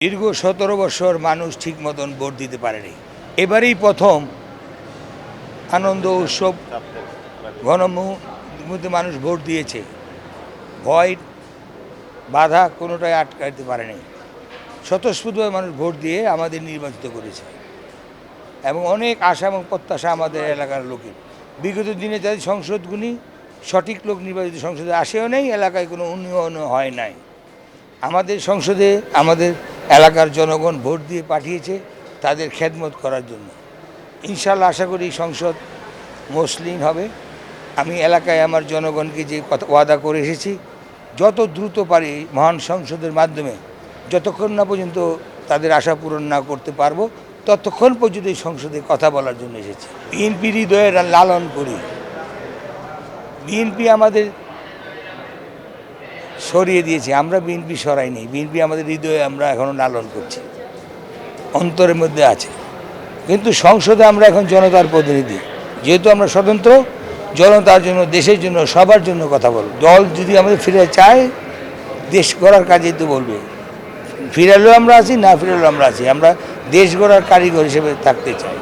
দীর্ঘ ১৭ বছর মানুষ ঠিক মতন ভোট দিতে পারেনি। এবারেই প্রথম আনন্দ উৎসব মধ্যে মানুষ ভোট দিয়েছে। ভয় বাধা কোনোটাই আটকাতে পারেনি। স্বতঃস্ফূর্তভাবে মানুষ ভোট দিয়ে আমাদের নির্বাচিত করেছে এবং অনেক আশা এবং প্রত্যাশা আমাদের এলাকার লোকের। বিগত দিনে যাদের সংসদগুলি সঠিক লোক নির্বাচিত সংসদে আসেও নেই, এলাকায় কোনো উন্নয়ন হয় নাই। আমাদের সংসদে আমাদের এলাকার জনগণ ভোট দিয়ে পাঠিয়েছে তাদের খেদমত করার জন্য। ইনশাল্লাহ আশা করি সংসদ মসৃণ হবে। আমি এলাকায় আমার জনগণকে যে কথা ওয়াদা করে এসেছি, যত দ্রুত পারি মহান সংসদের মাধ্যমে যতক্ষণ না পর্যন্ত তাদের আশা পূরণ না করতে পারবো ততক্ষণ পর্যন্ত এই সংসদে কথা বলার জন্য এসেছি। বিএনপি হৃদয়ে লালন করি। বিএনপি আমাদের সরিয়ে দিয়েছে, আমরা বিএনপি সরাই নেই। বিএনপি আমাদের হৃদয়ে আমরা এখনও লালন করছি, অন্তরের মধ্যে আছে। কিন্তু সংসদে আমরা এখন জনতার প্রতিনিধি, যেহেতু আমরা স্বতন্ত্র, জনতার জন্য, দেশের জন্য, সবার জন্য কথা বলব। দল যদি আমাদের ফিরে চায়, দেশ গড়ার কাজেই তো বলবে। ফিরালেও আমরা আছি, না ফিরালেও আমরা আছি। আমরা দেশ গড়ার কারিগর হিসেবে থাকতে চাই।